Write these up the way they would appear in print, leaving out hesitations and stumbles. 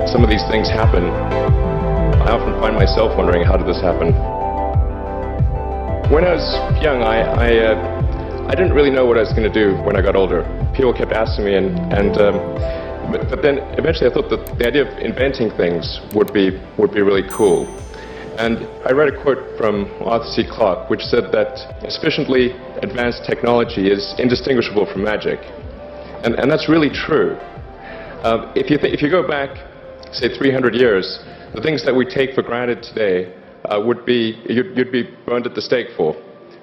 some of these things happen, I often find myself wondering, how did this happen? When I was young, I didn't really know what I was going to do when I got older. People kept asking me, but then eventually I thought that the idea of inventing things would be really cool. And I read a quote from Arthur C. Clarke, which said that sufficiently advanced technology is indistinguishable from magic. And that's really true. If you go back, say, 300 years, the things that we take for granted today would be, you'd be burned at the stake for.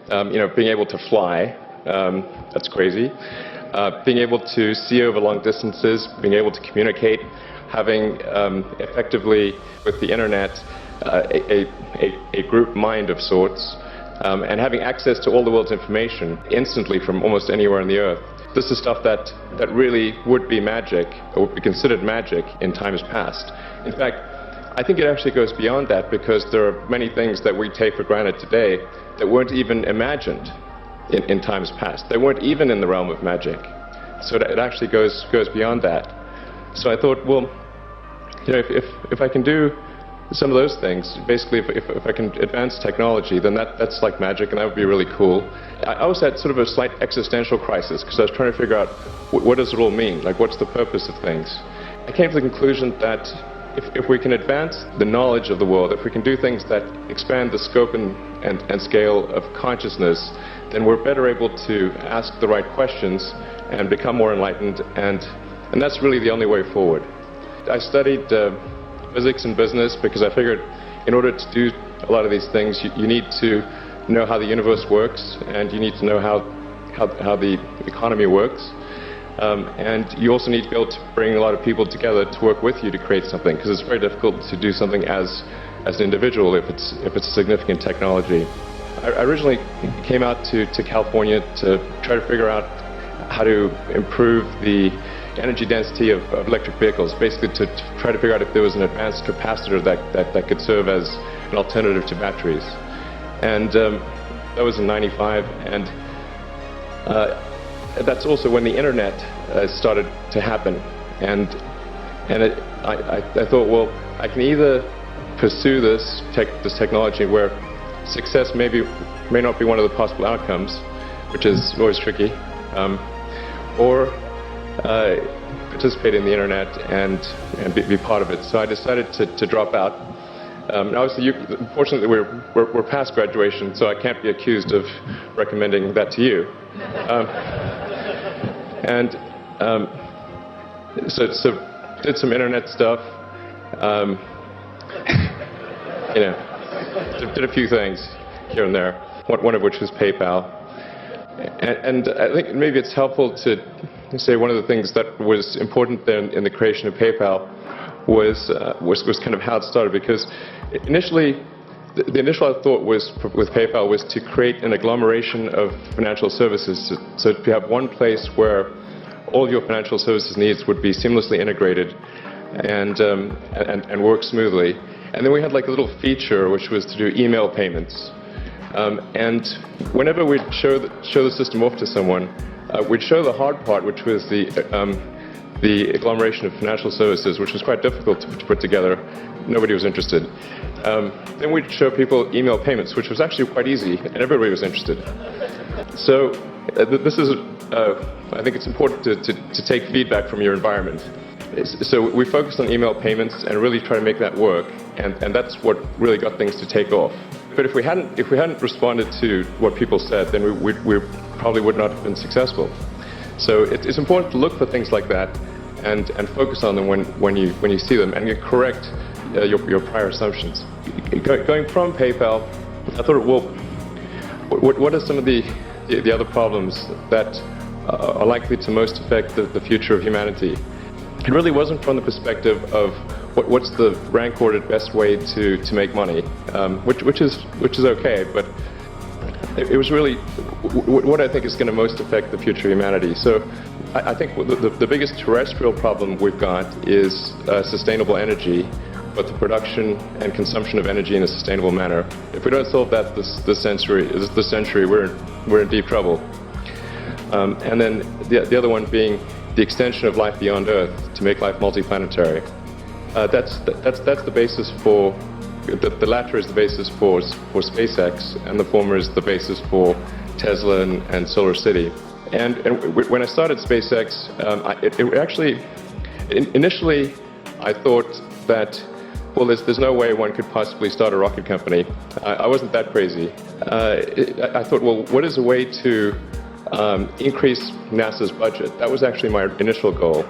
Being able to fly, that's crazy. Being able to see over long distances, being able to communicate, having effectively, with the internet, a group mind of sorts, and having access to all the world's information instantly from almost anywhere on the earth. This is stuff that really would be magic, or would be considered magic in times past. In fact, I think it actually goes beyond that, because there are many things that we take for granted today that weren't even imagined in times past. They weren't even in the realm of magic. So it actually goes beyond that. So I thought, well, if I can do some of those things, basically if I can advance technology, then that's like magic, and that would be really cool. I was at sort of a slight existential crisis, because I was trying to figure out what does it all mean, like what's the purpose of things. I came to the conclusion that if we can advance the knowledge of the world, if we can do things that expand the scope and scale of consciousness, then we're better able to ask the right questions and become more enlightened, and that's really the only way forward. I studied physics and business because I figured in order to do a lot of these things, you need to know how the universe works, and you need to know how the economy works. And you also need to be able to bring a lot of people together to work with you to create something, because it's very difficult to do something as an individual if it's a significant technology. I originally came out to California to try to figure out how to improve the energy density of electric vehicles, basically to try to figure out if there was an advanced capacitor that could serve as an alternative to batteries. And that was in '95, and that's also when the internet started to happen. And I thought, well, I can either pursue this technology where success may not be one of the possible outcomes, which is always tricky, or participate in the internet and be part of it. So I decided to drop out. Obviously, fortunately, we're past graduation, so I can't be accused of recommending that to you. So did some internet stuff. Did a few things here and there. One of which was PayPal. And I think maybe it's helpful to say one of the things that was important then in the creation of PayPal was kind of how it started, because initially the initial thought was with PayPal was to create an agglomeration of financial services, so to have one place where all of your financial services needs would be seamlessly integrated and work smoothly. And then we had like a little feature which was to do email payments. And whenever we'd show the system off to someone, we'd show the hard part, which was the agglomeration of financial services, which was quite difficult to put together. Nobody was interested. Then we'd show people email payments, which was actually quite easy, and everybody was interested. So this is, I think it's important to take feedback from your environment. So we focused on email payments and really try to make that work, and that's what really got things to take off. But if we hadn't responded to what people said, then we probably would not have been successful. So it's important to look for things like that and focus on them when you see them, and correct your prior assumptions. Going from PayPal, I thought, well, what are some of the other problems that are likely to most affect the future of humanity? It really wasn't from the perspective of what's the rank-ordered best way to make money, which is okay, but it was really what I think is going to most affect the future of humanity. So I think the biggest terrestrial problem we've got is sustainable energy, but the production and consumption of energy in a sustainable manner. If we don't solve that this century, we're in deep trouble. And then the other one being the extension of life beyond Earth to make life multiplanetary. That's the basis for, the latter is the basis for SpaceX, and the former is the basis for Tesla and Solar City. And when I started SpaceX, initially I thought that, well, there's no way one could possibly start a rocket company. I wasn't that crazy. I thought, well, what is a way to increase NASA's budget? That was actually my initial goal.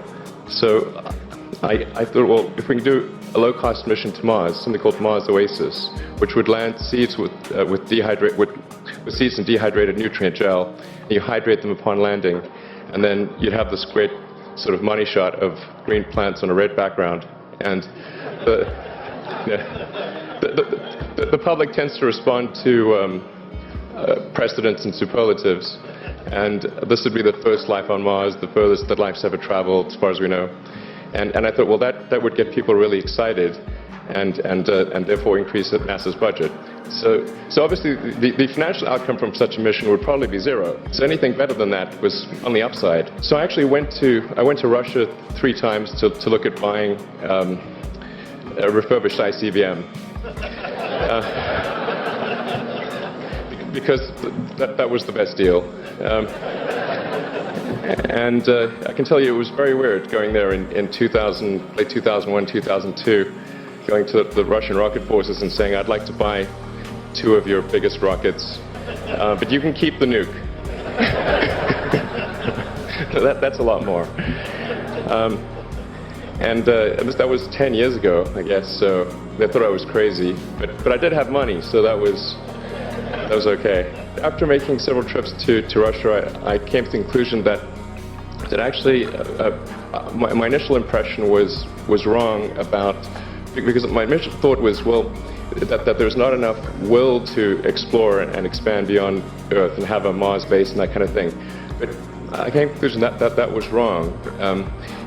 So I thought, well, if we can do a low-cost mission to Mars, something called Mars Oasis, which would land seeds with seeds in dehydrated nutrient gel, and you hydrate them upon landing, and then you'd have this great sort of money shot of green plants on a red background. And the public tends to respond to precedents and superlatives, and this would be the first life on Mars, the furthest that life's ever traveled, as far as we know. And I thought, well, that would get people really excited, and therefore increase NASA's budget. So obviously the financial outcome from such a mission would probably be zero. So anything better than that was on the upside. So I actually went to Russia 3 times to look at buying a refurbished ICBM. Because that was the best deal. And I can tell you it was very weird going there in late 2001, 2002, going to the Russian rocket forces and saying, I'd like to buy 2 of your biggest rockets, but you can keep the nuke. That's a lot more. And that was 10 years ago, I guess, so they thought I was crazy. But I did have money, so that was okay. After making several trips to Russia, I came to the conclusion that actually my initial impression was wrong about, because my initial thought was, well, that there's not enough will to explore and expand beyond Earth and have a Mars base and that kind of thing. But I came to the conclusion that was wrong.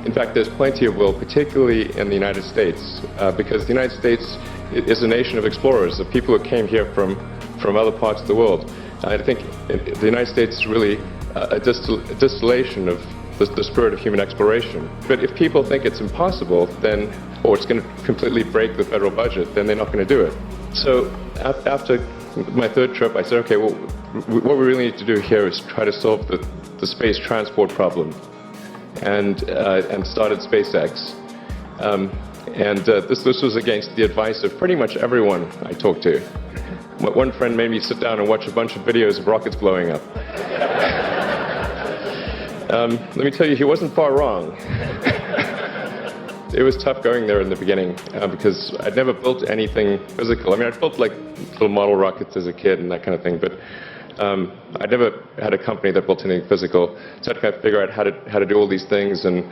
In fact, there's plenty of will, particularly in the United States, because the United States is a nation of explorers, of people who came here from other parts of the world. I think the United States is really a distillation of the spirit of human exploration. But if people think it's impossible, then, or it's going to completely break the federal budget, then they're not going to do it. So after my 3rd trip, I said, okay, well, what we really need to do here is try to solve the space transport problem, and started SpaceX. This was against the advice of pretty much everyone I talked to. One friend made me sit down and watch a bunch of videos of rockets blowing up. Let me tell you, he wasn't far wrong. It was tough going there in the beginning because I'd never built anything physical. I mean, I'd built like little model rockets as a kid and that kind of thing, but I'd never had a company that built anything physical. So I had to kind of figure out how to do all these things and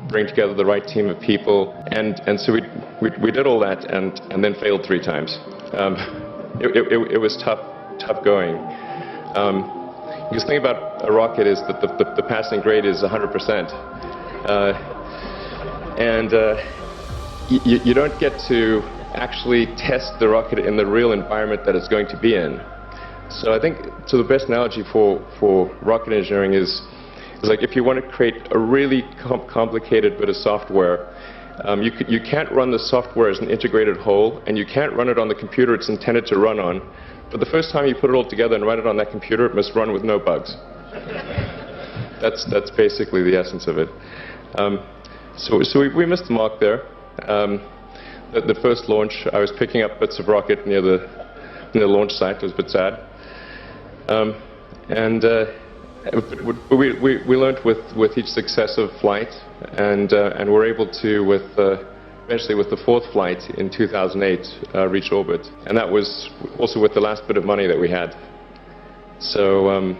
bring together the right team of people. And so we did all that and then failed 3 times. It was tough going. Because the thing about a rocket is that the passing grade is 100%. You don't get to actually test the rocket in the real environment that it's going to be in. So I think the best analogy for rocket engineering is like if you want to create a really complicated bit of software, you can't run the software as an integrated whole, and you can't run it on the computer it's intended to run on. But the first time you put it all together and run it on that computer, it must run with no bugs. That's basically the essence of it. So we missed the mark there. The first launch, I was picking up bits of rocket near the launch site. It was a bit sad. We learned with each successive flight, and were able to, eventually with the 4th flight in 2008, reach orbit. And that was also with the last bit of money that we had. So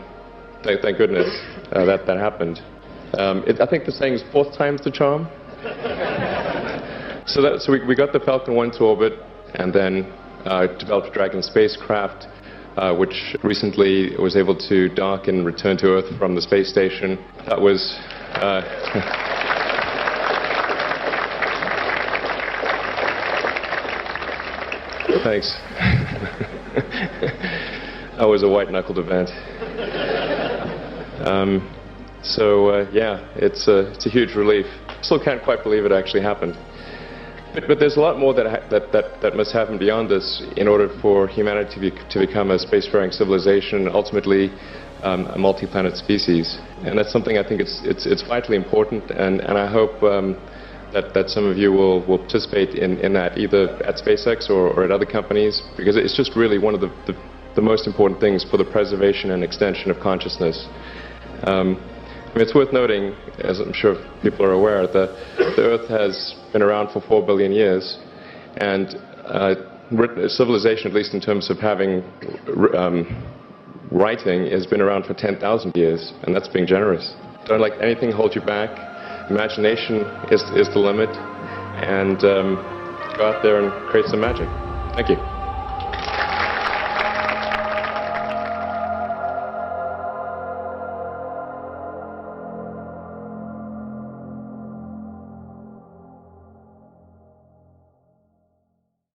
thank goodness that happened. I think the saying is 4th time's the charm. So we got the Falcon 1 to orbit, and then developed Dragon spacecraft, which recently was able to dock and return to Earth from the space station. That was... Thanks. That was a white-knuckled event. Yeah, it's a huge relief. Still can't quite believe it actually happened. But there's a lot more that must happen beyond this in order for humanity to become a spacefaring civilization and ultimately a multi-planet species. And that's something I think it's vitally important, and I hope that some of you will participate in that, either at SpaceX or at other companies, because it's just really one of the most important things for the preservation and extension of consciousness. I mean, it's worth noting, as I'm sure people are aware, that the Earth has been around for 4 billion years, and civilization, at least in terms of having writing, has been around for 10,000 years, and that's being generous. Don't let anything hold you back. Imagination is the limit, and go out there and create some magic. Thank you.